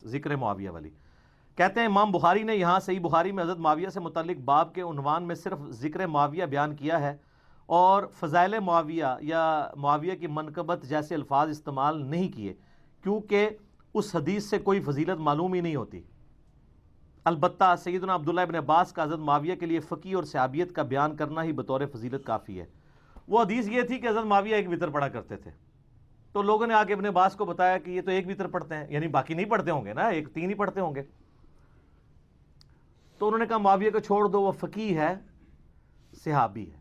ذکر معاویہ والی. کہتے ہیں امام بخاری نے یہاں صحیح بخاری میں حضرت معاویہ سے متعلق باب کے عنوان میں صرف ذکر معاویہ بیان کیا ہے اور فضائل معاویہ یا معاویہ کی منقبت جیسے الفاظ استعمال نہیں کیے، کیونکہ اس حدیث سے کوئی فضیلت معلوم ہی نہیں ہوتی. البتہ سیدنا عبداللہ ابن عباس کا حضرت معاویہ کے لیے فقی اور صحابیت کا بیان کرنا ہی بطور فضیلت کافی ہے. وہ حدیث یہ تھی کہ حضرت معاویہ ایک وتر پڑھا کرتے تھے، تو لوگوں نے آ کے ابن عباس کو بتایا کہ یہ تو ایک وتر پڑھتے ہیں، یعنی باقی نہیں پڑھتے ہوں گے نا، ایک 3 ہی پڑھتے ہوں گے. تو انہوں نے کہا معاویہ کو چھوڑ دو، وہ فقیہ ہے، صحابی ہے.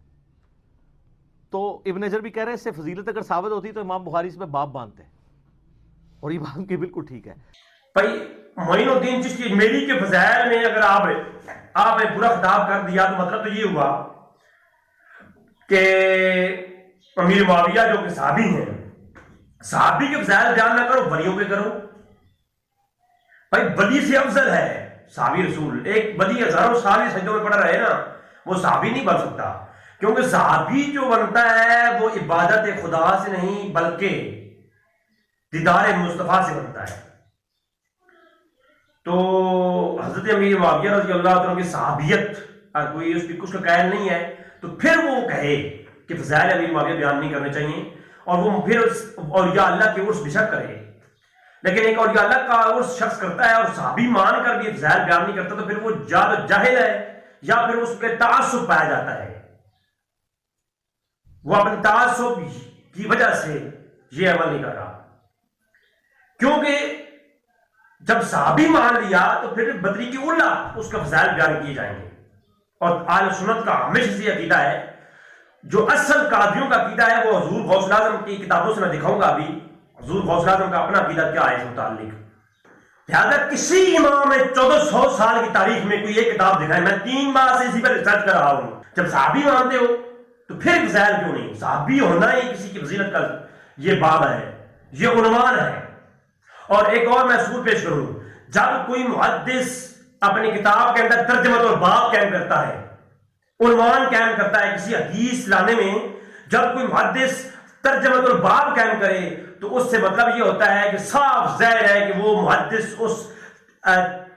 تو ابن حجر بھی کہہ رہے ہیں اس سے فضیلت اگر ثابت ہوتی تو امام بخاری اس پہ باب باندھتے ہیں، اور یہ بات کی بالکل ٹھیک ہے. بھائی معین الدین چشتی اجمیری کے فضائل میں اگر آپ نے پورا خطاب کر دیا تو مطلب تو یہ ہوا کہ امیر معاویہ جو کہ صحابی ہیں، صحابی کے فضائل بیان نہ کرو، ولیوں پہ کرو. بھائی ولی سے افضل ہے صحابی رسول. ایک ولی ہزاروں سال ہی سجدوں میں پڑا رہے نا، وہ صحابی نہیں بن سکتا، کیونکہ صحابی جو بنتا ہے وہ عبادت خدا سے نہیں بلکہ دیدار مصطفیٰ سے بنتا ہے. تو حضرت امیر معاویہ رضی اللہ عنہ کی صحابیت اگر کوئی اس کی کچھ قائل نہیں ہے تو پھر وہ کہے کہ فضائل امیر معاویہ بیان نہیں کرنے چاہیے، اور وہ پھر اولیاء اللہ کے عرس بشک کرے. لیکن ایک اولیاء اللہ کا عرس شخص کرتا ہے اور صحابی مان کر بھی فضائل بیان نہیں کرتا، تو پھر وہ جاہل ہے یا پھر اس کے تعصب پایا جاتا ہے. وہ اپنے تعصب کی وجہ سے یہ عمل نہیں کر رہا، کیونکہ جب صحابی مان لیا تو پھر بدری کی اولا اس کا فضائل بیان کیے جائیں گے. اور اہل سنت کا ہمیشہ سے عقیدہ ہے، جو اصل قادریوں کا عقیدہ ہے وہ حضور غوث اعظم کی کتابوں سے میں دکھاؤں گا ابھی حضور غوث اعظم کا اپنا عقیدہ کیا ہے اس متعلق. لہٰذا کسی امام میں 1400 سال کی تاریخ میں کوئی ایک کتاب دکھائے، میں 3 ماہ سے اسی پر ریسرچ کر رہا ہوں. جب صحابی مانتے ہو تو پھر فضائل کیوں نہیں؟ صحابی ہونا ہی کسی کی فضیلت کا یہ باب ہے، یہ عنوان ہے. اور ایک اور میں اصول پیش کروں، جب کوئی محدث اپنی کتاب کے اندر ترجمہ اور باب قائم کرتا ہے، عنوان قائم کرتا ہے کسی حدیث لانے میں، جب کوئی محدث ترجمہ اور باب قائم کرے تو اس سے مطلب یہ ہوتا ہے کہ صاف ظاہر ہے کہ وہ محدث اس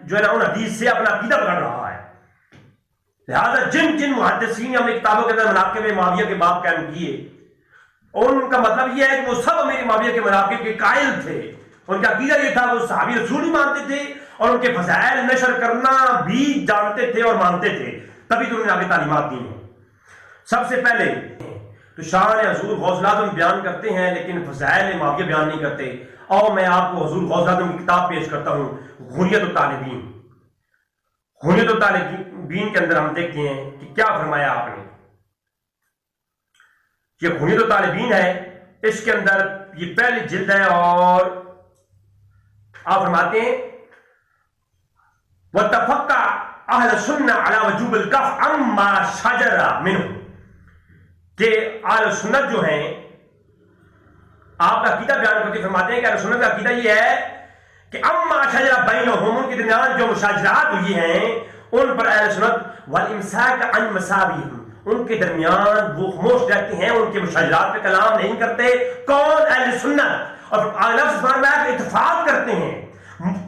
جو ہے نا ان حدیث سے اپنا عقیدہ پکڑ رہا ہے. لہٰذا جن محدثین نے اپنی کتابوں کے اندر مناقب معاویہ کے باب قائم کیے، ان کا مطلب یہ ہے کہ وہ سب امیر معاویہ کے مناقب کے قائل تھے. ان کا عقیدہ یہ تھا وہ صحابی رسول ہی مانتے تھے اور ان کے فضائل نشر کرنا بھی جانتے تھے اور مانتے تھے، تبھی تو انہوں نے آگے تعلیمات دی ہیں. سب سے پہلے تو شان حضور غوث اعظم بیان کرتے ہیں لیکن فضائل معاویہ بیان نہیں کرتے. اور میں آپ کو حضور غوث اعظم کی کتاب پیش کرتا ہوں، غنیت الطالبین. غنیت الطالبین کے اندر ہم دیکھتے ہیں کہ کیا فرمایا آپ نے. یہ غنیت الطالبین ہے، اس کے اندر یہ پہلی جلد ہے اور آپ فرماتے ہیں وَاتَّفَقَّ اہل سنہ علی وجوب الکف عما شجر منہ، کہ اہل سنت جو ہیں آپ کا عقیدہ بیان کرتے فرماتے ہیں کہ اہل سنت کا عقیدہ یہ ہے کہ اما شجر بینہم، ان کے درمیان جو مشاجرات ہوئی ہیں ان پر اہل سنت والامساک عن مساویہم، ان کے درمیان وہ خاموش رہتے ہیں، ان کے مشاجرات پہ کلام نہیں کرتے. کون؟ اہل سنت. اور لفظ فرمایا کہ اتفاق کرتے ہیں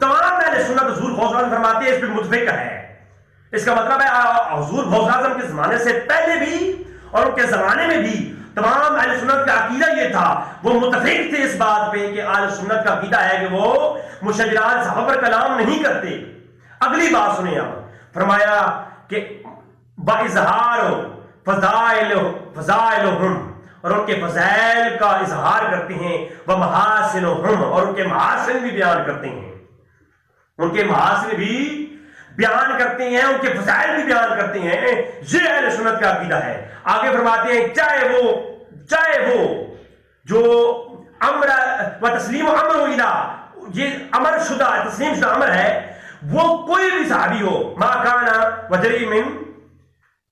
تمام اہل سنت. حضور غوث اعظم فرماتے ہیں اس پہ متفق ہے. اس کا مطلب ہے حضور غوث اعظم کے زمانے سے پہلے بھی اور ان کے زمانے میں بھی تمام اہل سنت کا عقیدہ یہ تھا، وہ متفق تھے اس بات پہ کہ اہل سنت کا عقیدہ ہے کہ وہ مشاجرات صحابہ پر کلام نہیں کرتے. اگلی بات سنیں آپ، فرمایا کہ باظہار فضائلہم، اور ان کے فضائل کا اظہار کرتے ہیں، ومحاسنہم، اور ان کے محاسن بھی بیان کرتے ہیں. ان کے محاسن بھی بیان کرتے ہیں، ان کے فضائل بھی بیان کرتے ہیں. یہ اہل سنت کا عقیدہ ہے. آگے فرماتے ہیں چاہے وہ جو امر و تسلیم امر و الہ، یہ امر شدہ تسلیم شدہ امر ہے، وہ کوئی بھی صحابی ہو، ما کانا وجری من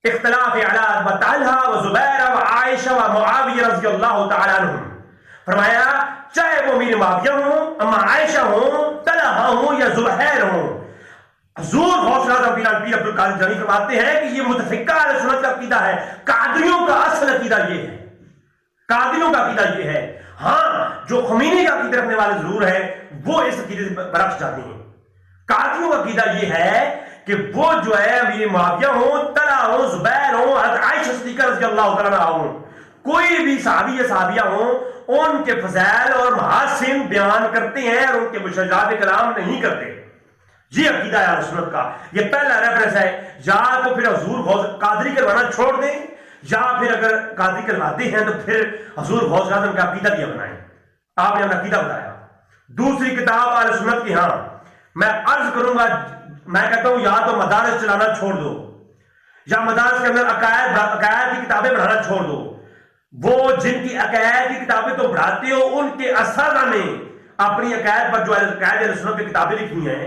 اختلاف علی و طلحہ و زبیر و عائشہ و معاویہ رضی اللہ تعالیٰ عنہم. فرمایا چاہے وہ امیر معاویہ ہوں، اما عائشہ ہوں، طلحہ ہوں یا زبیر ہوں. حضور غوث اعظم پیر عبد القادر جیلانی فرماتے ہیں کہ یہ متفقہ اہل سنت کا عقیدہ ہے. قادریوں کا اصل عقیدہ یہ ہے، قادریوں کا عقیدہ یہ ہے. ہاں جو خمینی کا عقیدہ رکھنے والے ضرور ہیں وہ اس عقیدے سے برعکس جاتے ہیں. قادریوں کا عقیدہ یہ ہے کہ وہ جو ہے امیر معاویہ ہوں، طلحہ ہوں، زبیر ہوں، حضرت عائشہ صدیقہ رضی اللہ تعالیٰ عنہا ہوں، کوئی بھی صحابی یا صحابیہ ہوں، ان کے فضائل اور محاسن بیان کرتے ہیں اور ان کے مشجعات کلام نہیں کرتے. یہ عقیدہ ہے اہل سنت کا. یہ پہلا ریفرنس ہے. یا تو پھر حضور غوث قادری کروانا چھوڑ دیں، یا پھر اگر قادری کرواتے ہیں تو پھر حضور غوث اعظم کا عقیدہ بھی اپنائیں. آپ نے عقیدہ بتایا. دوسری کتاب اہل سنت کی، ہاں میں عرض کروں گا، میں کہتا ہوں یا تو مدارس چلانا چھوڑ دو، یا مدارس کے اندر عقائد کی کتابیں پڑھانا چھوڑ دو. وہ جن کی عقائد کی کتابیں تو پڑھاتے ہو، ان کے اساتذہ نے اپنی عقائد پر جو عقائد اہل سنت کی کتابیں لکھی ہیں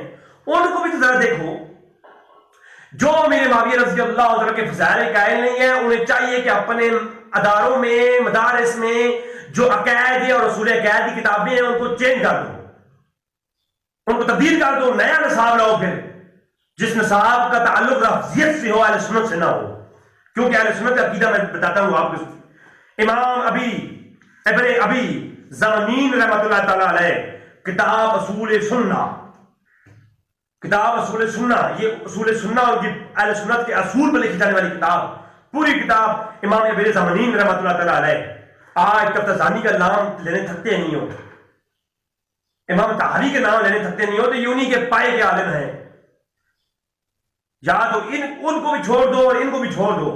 ان کو بھی تو ذرا دیکھو. جو امیر معاویہ رضی اللہ عنہ کے فضائل قائل نہیں ہیں، انہیں چاہیے کہ اپنے اداروں میں، مدارس میں جو عقائد اور اصول عقائد کی کتابیں ہیں ان کو چینج کر دو، ان کو تبدیل کر دو، نیا نصاب لاؤ، پھر جس نصاب کا تعلق رفضیت سے ہو، اہل سنت سے نہ ہو. کیونکہ اہل سنت کا عقیدہ میں بتاتا ہوں آپ کو. امام ابی زمانین رحمۃ اللہ تعالی علیہ کتاب اصول سنہ، کتاب اصول سنہ، یہ اصول سنہ اور اہل سنت کے اصول پر لکھی جانے والی کتاب، پوری کتاب امام ابن زمانین رحمۃ اللہ تعالی علیہ. آج تفتزانی کا نام لینے تھکتے نہیں ہو، امام طحاوی کے نام لینے تھکتے نہیں ہو، تو یہ انہی کے پائے کے عالم ہیں. یا تو ان کو بھی چھوڑ دو اور ان کو بھی چھوڑ دو.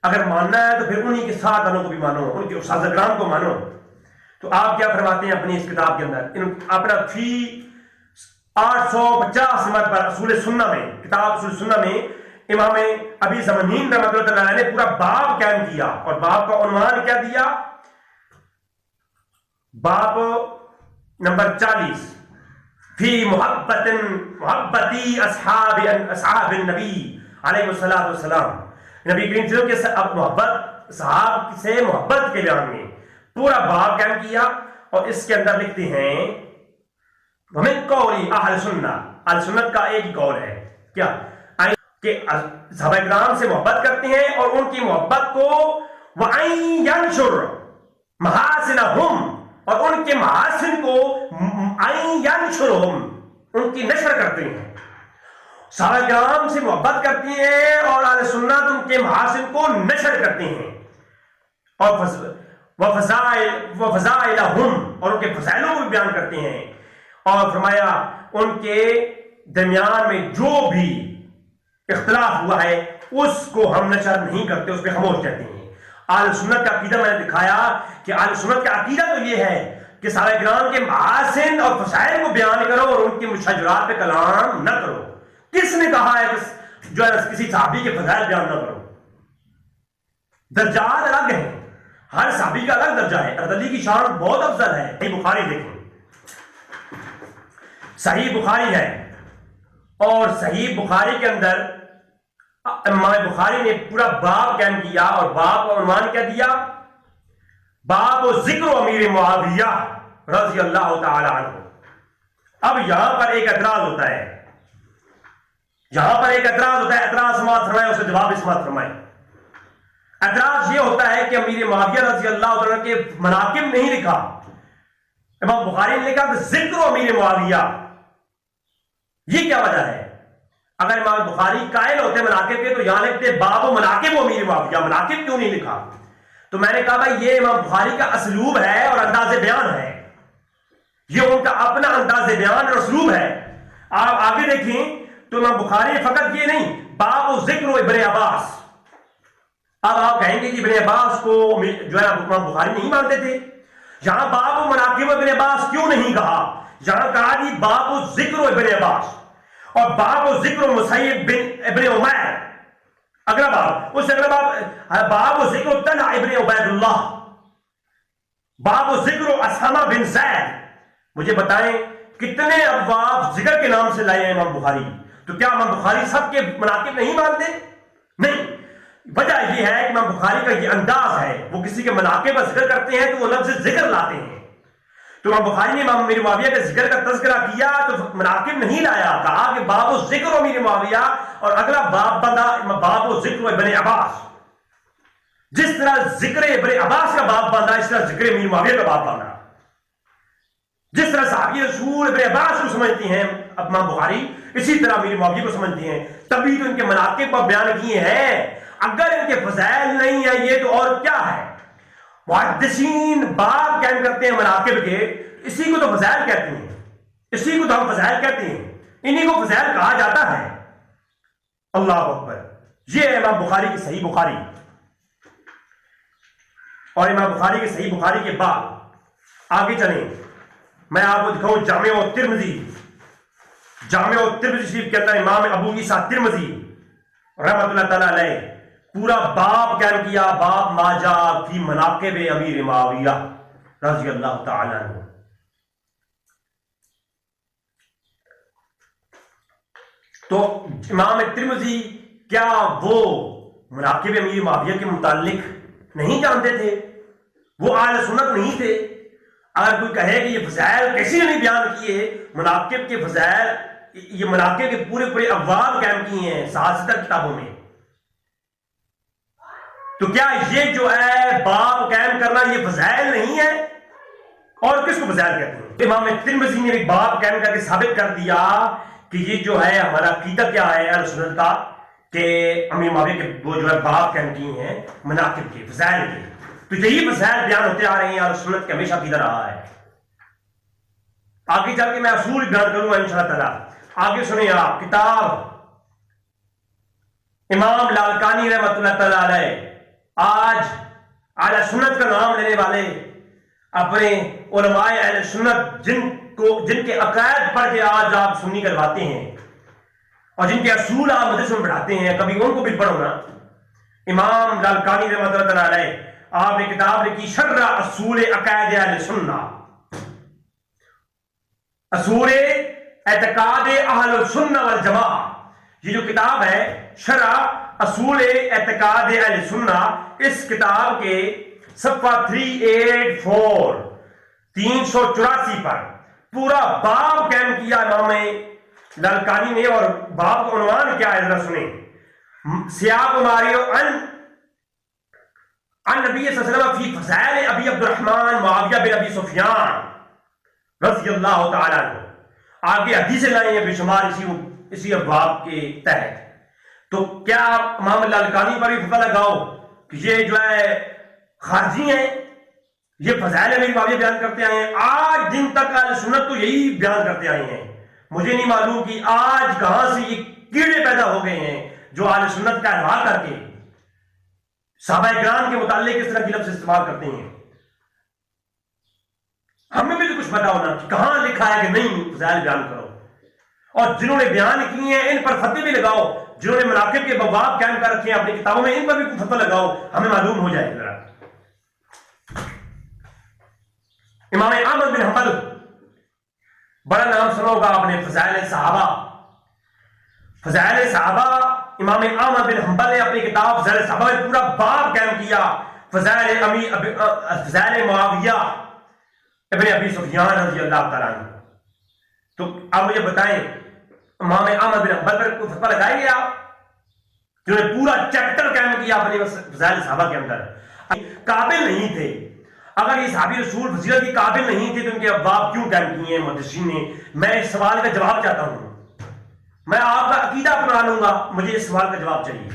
اگر ماننا ہے تو پھر انہی کے ساتھ والوں کو بھی مانو، ان کے استاد کرام کو مانو. تو آپ کیا فرماتے ہیں اپنی اس کتاب کے اندر؟ اپنا فی 850 نمبر پر اصول سنہ میں، کتاب اصول سنہ میں امام ابی زمانین رحمۃ اللہ تعالی علیہ نے پورا باب قائم کیا، اور باب کا عنوان کیا دیا؟ باب نمبر 40 فی محبتی اصحاب النبی علیہ الصلوۃ والسلام. نبی کریم صلی اللہ علیہ وسلم کے محبت، صحاب سے محبت کے بیان میں پورا باب قائم کیا. اور اس کے اندر لکھتے ہیں ومن قول اہل سنہ، اہل سنت کا ایک ہی قول ہے، کیا کہ صحابہ کرام سے محبت کرتے ہیں اور ان کی محبت کو وَأَن يَنشُرْ مَحَاسِنَهُمْ، اور ان کے محاسن کو أَن يَنشُرْهُمْ، ان کی نشر کرتے ہیں. صحابہ کرام سے محبت کرتی ہیں اور اہل سنت ان کے محاسن کو نشر کرتے ہیں، اور وفضائلہم، اور ان کے فضائلوں کو بھی بیان کرتے ہیں. اور فرمایا ان کے درمیان میں جو بھی اختلاف ہوا ہے اس کو ہم نشر نہیں کرتے، اس پہ خاموش کہتے ہیں. اہل سنت کا عقیدہ میں نے دکھایا کہ اہل سنت کا عقیدہ تو یہ ہے کہ صحابہ کرام کے محاسن اور فضائل کو بیان کرو اور ان کے مشاجرات پہ کلام نہ کرو. کس نے کہا ہے کہ جو ہے کسی صحابی کے فضائل بیان نہ کرو؟ درجات الگ ہیں، ہر صحابی کا الگ درجہ ہے. حضرت علی کی شان بہت افضل ہے. صحیح بخاری دیکھیں، صحیح بخاری ہے، اور صحیح بخاری کے اندر امام بخاری نے پورا باب قائم کیا، اور باب کا عنوان کیا دیا؟ باب ذکر امیر معاویہ رضی اللہ تعالی عنہ. اب یہاں پر ایک اعتراض ہوتا ہے، اعتراض سماعت فرمائے، اسے جواب سماعت فرمائے. اعتراض یہ ہوتا ہے کہ امیر معاویہ رضی اللہ عنہ کے مناقب نہیں لکھا، امام بخاری نے لکھا کہ ذکر امیر معاویہ. یہ کیا وجہ ہے؟ اگر امام بخاری قائل ہوتے مناقب کے تو یہاں لکھتے باب مناقب امیر معاویہ، مناقب کیوں نہیں لکھا؟ تو میں نے کہا بھائی یہ امام بخاری کا اسلوب ہے اور انداز بیان ہے، یہ ان کا اپنا انداز بیان اور اسلوب ہے. آپ آگے دیکھیں تو امام بخاری نے فقط یہ نہیں، باب ذکر ابن عباس. اب آپ کہیں گے کہ ابن عباس کو جو ہے امام بخاری نہیں مانتے تھے، یہاں باب مناقب ابن عباس کیوں نہیں کہا؟ یہاں کہا جی باب ذکر ابن عباس، اور باب ذکر مسیب بن ابن عمیر، اگلا باب، اس اگلا باب ذکر طلحہ ابن عبید اللہ، باب ذکر اسامہ بن زید. مجھے بتائیں کتنے ابواب ذکر کے نام سے لائے ہیں امام بخاری؟ تو کیا امام بخاری سب کے مناقب نہیں مانتے؟ نہیں. وجہ یہ ہے کہ امام بخاری کا یہ انداز ہے، وہ کسی کے مناقب کا ذکر کرتے ہیں تو وہ لفظ ذکر لاتے ہیں. تو امام بخاری نے امام امیر معاویہ کے ذکر کا تذکرہ کیا تو مناقب نہیں لایا، کہا کہ باب ذکر امیر معاویہ، اور اگلا باب بندہ باب ذکر ابن عباس. جس طرح ذکر ابن عباس کا باب باندھا، اس طرح ذکر امیر معاویہ کا باب باندھا. جس طرح صحابی رسول ابن عباس کو سمجھتے ہیں امام بخاری اسی طرح امیر معاویہ کو سمجھتے ہیں، تبھی تو ان کے مناقب پر بیان کیے ہیں۔ اگر ان کے فضائل نہیں ہیں یہ تو اور کیا ہے؟ محدثین باب قائم کرتے ہیں مناقب کے، اسی کو تو فضائل کہتے ہیں، اسی کو تو ہم فضائل کہتے ہیں، انہی کو فضائل کہا جاتا ہے۔ اللہ اکبر۔ یہ ہے امام بخاری کی صحیح بخاری، اور امام بخاری کے صحیح بخاری کے بعد آگے چلیں، میں آپ کو دکھاؤں جامع الترمذی۔ جامع الترمذی شریف کے اندر امام ابو عیسیٰ ترمذی رحمۃ اللہ تعالی علیہ پورا باب قائم کیا، باب ما جاء فی مناقب امیر معاویہ رضی اللہ تعالی عنہ۔ تو امام ترمذی کیا وہ مناقب امیر معاویہ کے متعلق نہیں جانتے تھے؟ وہ اہل سنت نہیں تھے؟ اگر کوئی کہے کہ یہ فضائل کسی نے نہیں بیان کیے، مناقب کے فضائل، یہ مناقب کے پورے پورے ابواب قائم کیے ہیں 67 کتابوں میں، تو کیا یہ جو ہے باب قائم کرنا یہ فضائل نہیں ہے؟ اور کس کو فضائل کہتے ہیں؟ امام ترمذی نے ایک باب قائم کر کے ثابت کر دیا کہ یہ جو ہے ہمارا عقیدہ کیا ہے اہل سنت کا، کہ امیر معاویہ کے وہ جو ہے باب قائم کیے ہیں مناقب کے، فضائل کے، تو یہی فضائل بیان ہوتے آ رہے ہیں اہل سنت کے، ہمیشہ عقیدہ رہا ہے۔ آگے چل کے میں اصول بیان کروں گا انشاءاللہ تعالی۔ آگے سنیں آپ، کتاب امام لالکانی رحمۃ اللہ تعالی علیہ، آج اہل سنت کا نام لینے والے اپنے علماء اہل سنت جن کے عقائد پڑھ کے آج آپ سنی کرواتے ہیں اور جن کے اصول آپ مدرسوں میں پڑھاتے ہیں، کبھی ان کو بھی پڑھو نا۔ امام لالکانی رحمۃ اللہ تعالی علیہ، آپ نے کتاب لکھی شرح اصول عقائد اہل سنت، اصول اعتقاد اہل السنہ والجماعہ، یہ جو کتاب ہے شرح اصول اعتقاد اہل سنہ، اس کتاب کے صفحہ 384 384 پر پورا باب قائم کیا امام لالکانی نے، اور باب کا عنوان کیا ہے ذرا سنیں، سیاق ماریو ان نبی صلی اللہ علیہ وسلم فی فضائل ابی عبد الرحمن معاویہ بن ابی سفیان رضی اللہ تعالی عنہ۔ آگے حدیثیں لائیں ہیں بے شمار اسی ابواب کے تحت۔ تو کیا امام لالکانی پر بھی پتہ لگاؤ کہ یہ جو ہے خارجی ہیں، یہ فضائل امیر معاویہ بیان کرتے آئے ہیں، آج دن تک اہل سنت تو یہی بیان کرتے آئے ہیں۔ مجھے نہیں معلوم کہ آج کہاں سے یہ کیڑے پیدا ہو گئے ہیں جو اہل سنت کا انواع کر کے صحابہ کرام کے متعلق اس طرح کی لفظ استعمال کرتے ہیں۔ ہمیں بھی تو کچھ پتا ہونا کہ کہاں لکھا ہے کہ نہیں فضائل بیان کرو، اور جنہوں نے بیان کیے ہیں ان پر فتوے بھی لگاؤ، جنہوں نے مناقب کے باب قائم کر رکھے ہیں اپنی کتابوں میں، ان پر بھی فتویٰ لگاؤ، ہمیں معلوم ہو جائے ذرا۔ امام احمد بن حنبل، بڑا نام سنا ہوگا آپ نے، فضائل صحابہ۔ فضائل صحابہ امام احمد بن حنبل نے اپنی کتاب فضائل صحابہ میں پورا باب قائم کیا، فضائل معاویہ ابن ابی سفیان رضی اللہ تعالیٰ عنہ۔ تو آپ مجھے بتائیں امام احمد بن حنبل پر کوئی فتویٰ لگائیں گے آپ، جنہوں نے پورا چیپٹر قائم کیا اپنے فضائل صحابہ کے اندر؟ قابل نہیں تھے، اگر یہ صحابی رسول فضیلت کے قابل نہیں تھے تو ان کے ابواب کیوں قائم کیے ہیں محدثین نے؟ میں اس سوال کا جواب چاہتا ہوں، میں آپ کا عقیدہ اپنا لوں گا، مجھے اس سوال کا جواب چاہیے۔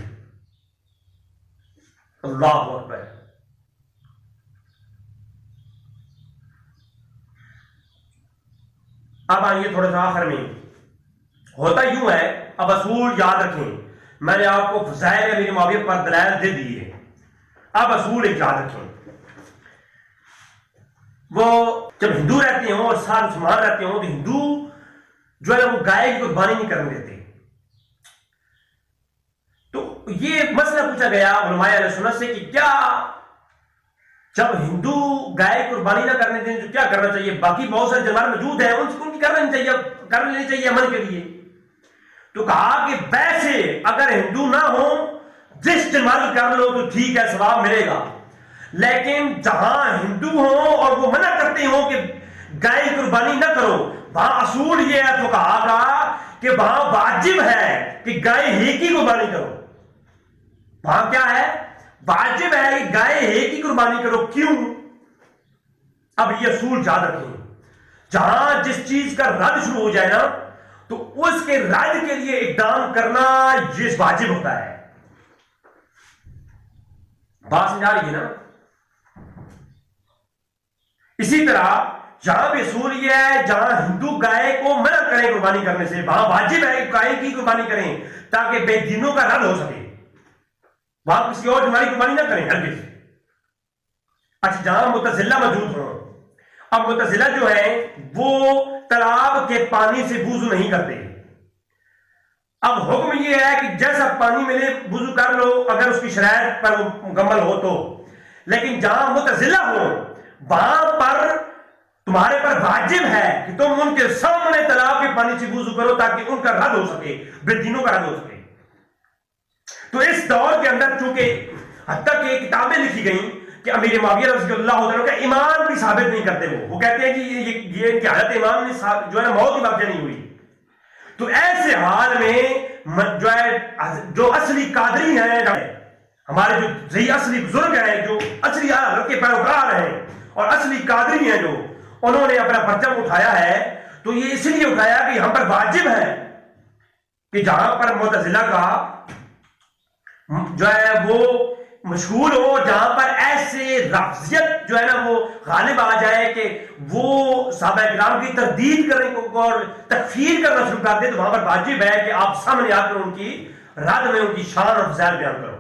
اللہ اکبر۔ اب آئیے تھوڑا سا آخر میں، ہوتا یوں ہے، اب اصول یاد رکھیں، میں نے آپ کو فضائل امیر معاویہ پر دلائل دے دیے، اب اصول ایک یاد رکھیں۔ وہ جب ہندو رہتے ہوں اور سارے مسلمان رہتے ہوں تو ہندو جو ہے وہ گائے کی قربانی نہیں کرنے دیتے۔ تو یہ مسئلہ پوچھا گیا علماء اہل سنت سے کہ کیا جب ہندو گائے قربانی نہ کرنے دیں تو کیا کرنا چاہیے؟ باقی بہت سارے جانور موجود ہیں، ان کی کر لینی چاہیے عمل کے لیے۔ تو کہا کہ ویسے اگر ہندو نہ ہو جس جانور کر لو تو ٹھیک ہے، ثواب ملے گا، لیکن جہاں ہندو ہوں اور وہ منع کرتے ہوں کہ گائے قربانی نہ کرو، وہاں اصول یہ ہے تو کہا گا کہ وہاں واجب ہے کہ گائے ہی کی قربانی کرو۔ وہاں کیا ہے؟ واجب ہے کہ گائے ہی کی قربانی کرو۔ کیوں؟ اب یہ اصول یاد رکھیں، جہاں جس چیز کا رد شروع ہو جائے نا تو اس کے رد کے لیے اقدام کرنا یہ واجب ہوتا ہے. بات سمجھا رہی ہے نا؟ اسی طرح جہاں بھی اصول یہ ہے جہاں ہندو گائے کو منع کریں قربانی کرنے سے، وہاں واجب ہے گائے کی قربانی کریں تاکہ بے دینوں کا رد ہو سکے. وہاں کسی اور ہماری قربانی نہ کریں ہرگز. اچھا جہاں متزلہ موجود ہوں، اب متزلہ جو ہے وہ تالاب کے پانی سے وضو نہیں کرتے. اب حکم یہ ہے کہ جیسا پانی ملے وضو کر لو اگر اس کی شرائط پر مکمل ہو تو. لیکن جہاں متزلہ ہو وہاں پر تمہارے پر واجب ہے کہ تم ان کے سامنے تالاب کے پانی سے وضو کرو تاکہ ان کا رد ہو سکے، بے دینوں کا رد ہو سکے. تو اس دور کے اندر چونکہ حتیٰ کہ کتابیں لکھی گئیں کہ امیر معاویہ رضی اللہ عنہ کا ایمان بھی ثابت نہیں کرتے. وہ کہتے ہیں کہ یہ ان کی حالت ایمان میں جو ہے نا موت کی واقعہ نہیں ہوئی. تو ایسے حال میں جو ہے جو اصلی قادری ہیں، ہمارے جو صحیح اصلی بزرگ ہیں، جو اصلی حضرت کے پیروکار ہیں اور اصلی قادری ہیں، جو انہوں نے اپنا پرچم اٹھایا ہے تو یہ اس لیے اٹھایا کہ ہم پر واجب ہے کہ جہاں پر معتزلہ کا جو ہے وہ مشہور ہو، جہاں پر ایسے رافضیت جو ہے نا وہ غالب آ جائے کہ وہ صحابہ کرام کی تردید کرنے کو اور تکفیر کرنا شروع کر دے، تو وہاں پر واجب ہے کہ آپ سامنے آ کر ان کی رد میں ان کی شان اور فضائل بیان کرو.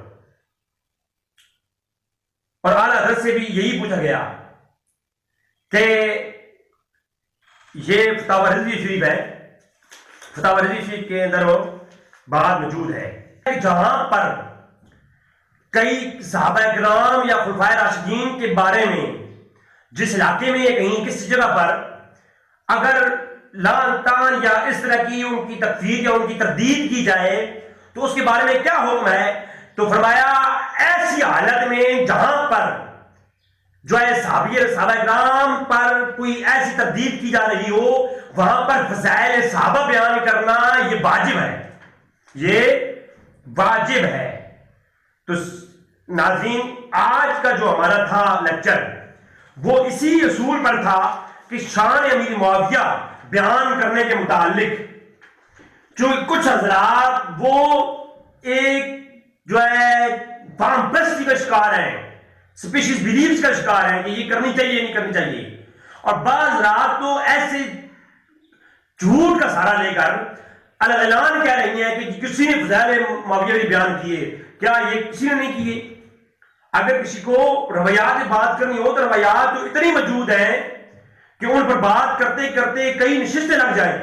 اور اعلیٰ حضرت سے بھی یہی پوچھا گیا کہ یہ فتاوی رضوی شریف ہے، فتاوی رضوی شریف کے اندر وہ بات موجود ہے کہ جہاں پر کئی صحابہ کرام یا خلفائے راشدین کے بارے میں جس علاقے میں یا کہیں کسی جگہ پر اگر لعن طعن یا اس طرح کی ان کی تکفیر یا ان کی تردید کی جائے تو اس کے بارے میں کیا حکم ہے. تو فرمایا ایسی حالت میں جہاں پر جو ہے صحابہ کرام پر کوئی ایسی تردید کی جا رہی ہو وہاں پر فضائل صحابہ بیان کرنا یہ واجب ہے، یہ واجب ہے. تو ناظرین آج کا جو ہمارا تھا لیکچر وہ اسی اصول پر تھا کہ شان امیر معاویہ بیان کرنے کے متعلق جو کچھ حضرات وہ ایک جو ہے فام پرستی کا شکار ہیں، سپیشیز بیلیفز کا شکار ہیں کہ یہ کرنی چاہیے نہیں کرنی چاہیے، اور بعض رات تو ایسے جھوٹ کا سہارا لے کر اعلان کہہ رہی ہیں کہ کسی نے فضائل معاویہ بھی بیان کیے. کیا یہ کسی نے نہیں کیے؟ اگر کسی کو روایات سے بات کرنی ہو تو روایات تو اتنی موجود ہیں کہ ان پر بات کرتے کرتے کئی نشستیں لگ جائیں،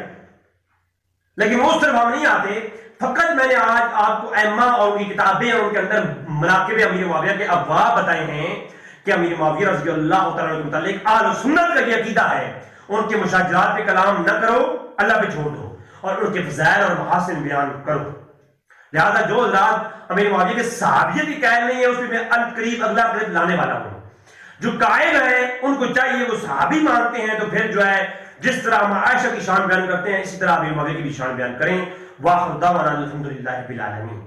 لیکن اس طرف ہم نہیں آتے. فقط میں نے آج آپ کو ائمہ اور ان کی کتابیں اور ان کے اندر مناقب امیر معاویہ کے ابواب بتائے ہیں کہ امیر معاویہ رضی اللہ تعالیٰ کے متعلق اہل سنت کا یہ عقیدہ ہے ان کے مشاجرات پہ کلام نہ کرو، اللہ پہ چھوڑ دو اور ان کے فضائل اور محاسن بیان کرو. لہذا جو حضرات امیر معاویہ کے صحابیت کی قائل نہیں ہے اس میں قریب اگلا قریب لانے والا ہوں. جو قائل ہیں ان کو چاہیے وہ صحابی مانتے ہیں تو پھر جو ہے جس طرح ہم عائشہ کی شان بیان کرتے ہیں اسی طرح امیر معاویہ کی بھی شان بیان کریں. واخر دعوانا الحمدللہ رب العالمین.